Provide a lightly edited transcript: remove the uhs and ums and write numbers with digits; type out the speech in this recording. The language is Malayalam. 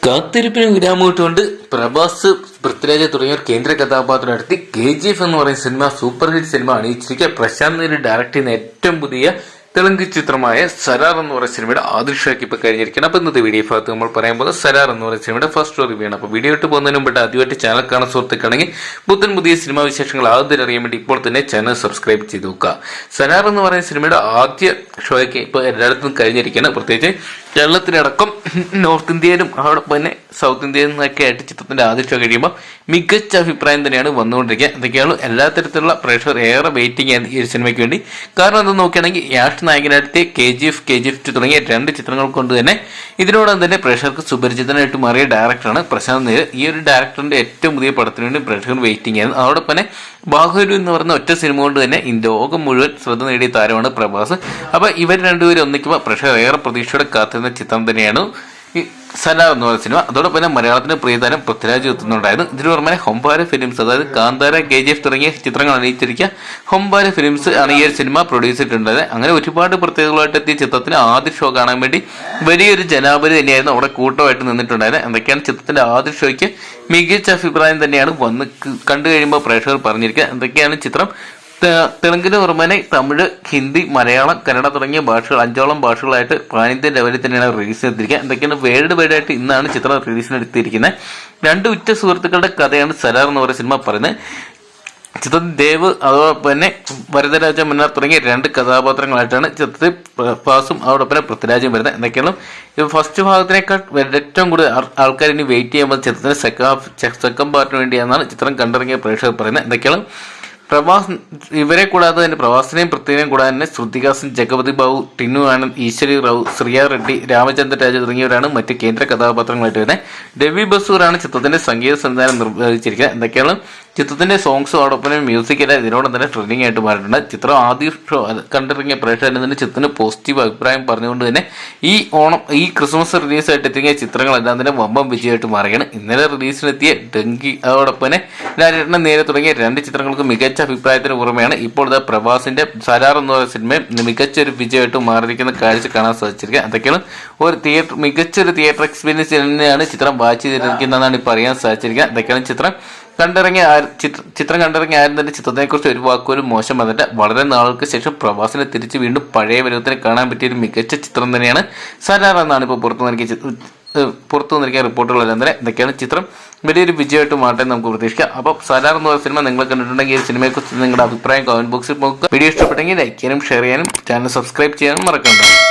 കാത്തിരിപ്പിന് വിരാമമിട്ടുകൊണ്ട് പ്രഭാസ്, പൃഥ്വിരാജ് തുടങ്ങിയവർ കേന്ദ്ര കഥാപാത്രം നടത്തി KGF എന്ന് പറയുന്ന സിനിമ സൂപ്പർ ഹിറ്റ് സിനിമ അണിയിച്ചിരിക്കുക. പ്രശാന്ത് നീൽ ഡയറക്ട് ചെയ്യുന്ന ഏറ്റവും പുതിയ തെലുങ്ക് ചിത്രമായ സരാർ എന്ന് പറയുന്ന സിനിമയുടെ ആദ്യ ഷോയ്ക്ക് ഇപ്പോൾ കഴിഞ്ഞിരിക്കണം. അപ്പോൾ ഇന്നത്തെ വീഡിയോ ഭാഗത്ത് നമ്മൾ പറയാൻ പോകുന്നത് സരാർ എന്ന് പറയുന്ന സിനിമയുടെ ഫസ്റ്റ് റിവ്യൂ ആണ്. അപ്പോൾ വീഡിയോ ഇട്ട് പോകുന്നതിന് മുമ്പ് ആദ്യമായിട്ട് ചാനൽ കാണാൻ സുഹൃത്തുക്കളാണെങ്കിൽ പുതിയ സിനിമാ വിശേഷങ്ങൾ ആദ്യം അറിയാൻ വേണ്ടി ഇപ്പോൾ തന്നെ ചാനൽ സബ്സ്ക്രൈബ് ചെയ്ത് നോക്കുക. സരാർ എന്ന് പറയുന്ന സിനിമയുടെ ആദ്യ ഷോയ്ക്ക് ഇപ്പോൾ എല്ലായിടത്തും കഴിഞ്ഞിരിക്കുകയാണ്. പ്രത്യേകിച്ച് കേരളത്തിലടക്കം നോർത്ത് ഇന്ത്യയിലും അതോടൊപ്പം തന്നെ സൗത്ത് ഇന്ത്യയിൽ നിന്നൊക്കെ ആയിട്ട് ചിത്രത്തിന്റെ ആദ്യ ഷോ കഴിയുമ്പോൾ മികച്ച അഭിപ്രായം തന്നെയാണ് വന്നുകൊണ്ടിരിക്കുക. എന്തൊക്കെയാണ് എല്ലാ തരത്തിലുള്ള പ്രേക്ഷകർ ഏറെ വെയിറ്റിംഗ് ആണ് ഈ ഒരു സിനിമയ്ക്ക് വേണ്ടി. കാരണം അത് നോക്കുകയാണെങ്കിൽ യാഷ് നായകനായിട്ട് KGF 2 തുടങ്ങിയ 2 ചിത്രങ്ങൾ കൊണ്ട് തന്നെ ഇതിനോടൊപ്പം തന്നെ പ്രേക്ഷകർക്ക് സുപരിചിതനായിട്ട് മാറിയ ഡയറക്ടറാണ് പ്രശാന്ത് നീൽ. ഈ ഒരു ഡയറക്ടറിന്റെ ഏറ്റവും പുതിയ പടത്തിന് വേണ്ടി പ്രേക്ഷകർ വെയിറ്റിംഗ് ആയിരുന്നു. അതോടൊപ്പം തന്നെ ബാഹുബലി എന്ന് പറയുന്ന ഒറ്റ സിനിമ കൊണ്ട് തന്നെ ലോകം മുഴുവൻ ശ്രദ്ധ നേടിയ താരമാണ് പ്രഭാസ്. അപ്പൊ ഇവർ രണ്ടുപേരും ഒന്നിക്കുമ്പോൾ പ്രേക്ഷകർ ഏറെ പ്രതീക്ഷയോടെ കാത്തിരുന്ന ചിത്രം തന്നെയാണ് ഈ സലാർ എന്ന് പറയുന്ന സിനിമ. അതോടൊപ്പം തന്നെ മലയാളത്തിന്റെ പ്രിയതാരം പൃഥ്വിരാജ് എത്തുന്നുണ്ടായിരുന്നു. ഇതിനു പുറമെ ഹൊമ്പാര ഫിലിംസ്, അതായത് കാന്താര, KGF തുടങ്ങിയ ചിത്രങ്ങൾ അണിയിച്ചിരിക്കുക ഹൊമ്പാര ഫിലിംസ് ആണ് ഈ ഒരു സിനിമ പ്രൊഡ്യൂസ് ചെയ്തിട്ടുണ്ടായത്. അങ്ങനെ ഒരുപാട് പ്രത്യേകതകളായിട്ട് എത്തിയ ചിത്രത്തിന് ആദ്യ ഷോ കാണാൻ വേണ്ടി വലിയൊരു ജനാവലി തന്നെയായിരുന്നു അവിടെ കൂട്ടമായിട്ട് നിന്നിട്ടുണ്ടായത്. എന്തൊക്കെയാണ് ചിത്രത്തിന്റെ ആദ്യ ഷോയ്ക്ക് മികച്ച അഭിപ്രായം തന്നെയാണ് കണ്ടു കഴിയുമ്പോൾ പ്രേക്ഷകർ പറഞ്ഞിരിക്കുക. എന്തൊക്കെയാണ് ചിത്രം തെലുങ്കിന് പുറമെ തമിഴ്, ഹിന്ദി, മലയാളം, കന്നഡ തുടങ്ങിയ ഭാഷകൾ 5ഓളം ഭാഷകളായിട്ട് പാനിന്ത്യൻ ലെവലിൽ തന്നെയാണ് റിലീസ് ചെയ്തിരിക്കുക. എന്തൊക്കെയാണ് വേൾഡ് വൈഡ് ആയിട്ട് ഇന്നാണ് ചിത്രം റിലീസിനെടുത്തിരിക്കുന്നത്. 2 ഉറ്റ സുഹൃത്തുക്കളുടെ കഥയാണ് സലാർ എന്ന് പറയുന്ന സിനിമ പറയുന്നത്. ചിത്രത്തിൽ ദേവ് അതോടൊപ്പം തന്നെ വരദരാജ മന്നാർ തുടങ്ങിയ 2 കഥാപാത്രങ്ങളായിട്ടാണ് ചിത്രത്തിൽ പ്രഭാസും അതോടൊപ്പം പൃഥ്വിരാജും വരുന്നത്. എന്തൊക്കെയാണ് ഫസ്റ്റ് ഭാഗത്തിനേക്കാൾ ഏറ്റവും കൂടുതൽ ആൾക്കാർ ഇനി വെയിറ്റ് ചെയ്യുമ്പോൾ ചിത്രത്തിന്റെ സെക്കൻഡ് പാർട്ടിന് വേണ്ടിയാണെന്നാണ് ചിത്രം കണ്ടിറങ്ങിയ പ്രേക്ഷകർ പറയുന്നത്. എന്തൊക്കെയാണ് പ്രഭാസ് ഇവരെ കൂടാതെ തന്നെ പ്രഭാസിനെയും പൃഥ്വിനെയും കൂടാതെ തന്നെ ശ്രുതിഹാസൻ, ജഗപതി ബാബു, ടിനു ആനന്ദ്, ഈശ്വരി റാവു, ശ്രിയ റെഡ്ഡി, രാമചന്ദ്ര രാജ തുടങ്ങിയവരാണ് മറ്റ് കേന്ദ്ര കഥാപാത്രങ്ങളായിട്ട് വരുന്നത്. രവി ബസൂറാണ് ചിത്രത്തിന്റെ സംഗീത സംവിധാനം നിർവഹിച്ചിരിക്കുന്നത്. എന്തൊക്കെയാണ് ചിത്രത്തിന്റെ സോങ്സും അതോടൊപ്പം മ്യൂസിക് എല്ലാം ഇതിനോടൊപ്പം തന്നെ ട്രെൻഡിങ് ആയിട്ട് മാറിയിട്ടുണ്ട്. ചിത്രം ആദ്യ ഷോ കണ്ടിറങ്ങിയ പ്രേക്ഷകർ തന്നെ ചിത്രത്തിന് പോസിറ്റീവ് അഭിപ്രായം പറഞ്ഞുകൊണ്ട് തന്നെ ഈ ക്രിസ്മസ് റിലീസായിട്ട് എത്തിയ ചിത്രങ്ങളെല്ലാം തന്നെ വമ്പം വിജയമായിട്ട് മാറുകയാണ്. ഇന്നലെ റിലീസിനെത്തിയ ഡങ്കി അതോടൊപ്പം തന്നെ ലാലേട്ടൻ നേരെ തുടങ്ങിയ 2 ചിത്രങ്ങൾക്ക് മികച്ച അഭിപ്രായത്തിന് പുറമെയാണ് ഇപ്പോൾ പ്രഭാസിന്റെ സരാർ എന്ന് പറയുന്ന സിനിമ മികച്ചൊരു വിജയമായിട്ട് മാറിയിരിക്കുന്ന കാഴ്ച കാണാൻ സാധിച്ചിരിക്കുക. അതൊക്കെയാണ് മികച്ചൊരു തിയേറ്റർ എക്സ്പീരിയൻസ് തന്നെയാണ് ചിത്രം വാച്ച് ചെയ്തിരിക്കുന്നതെന്നാണ് ഇപ്പോൾ അറിയാൻ സാധിച്ചിരിക്കുക. അതൊക്കെയാണ് ചിത്രം കണ്ടിറങ്ങിയ ആരും തന്നെ ചിത്രത്തെക്കുറിച്ച് ഒരു വാക്കുപോലും മോശം വന്നിട്ട് വളരെ നാളുകൾക്ക് ശേഷം പ്രഭാസിനെ തിരിച്ച് വീണ്ടും പഴയ വരവത്തിന് കാണാൻ പറ്റിയ ഒരു മികച്ച ചിത്രം തന്നെയാണ് സരാർ എന്നാണ് ഇപ്പോൾ പുറത്തു വന്നിരിക്കുന്ന റിപ്പോർട്ടുകളെല്ലാം തന്നെ. ഇതൊക്കെയാണ് ചിത്രം വലിയൊരു വിജയമായിട്ട് മാറ്റാൻ നമുക്ക് പ്രതീക്ഷിക്കാം. അപ്പോൾ സരാർ എന്ന് പറയുന്ന സിനിമ നിങ്ങൾ കണ്ടിട്ടുണ്ടെങ്കിൽ ഈ സിനിമയെക്കുറിച്ച് നിങ്ങളുടെ അഭിപ്രായം കമന്റ് ബോക്സിൽ നോക്കുക. വീഡിയോ ഇഷ്ടപ്പെട്ടെങ്കിൽ ലൈക്ക് ചെയ്യാനും ഷെയർ ചെയ്യാനും ചാനൽ സബ്സ്ക്രൈബ് ചെയ്യാനും മറക്കണ്ട.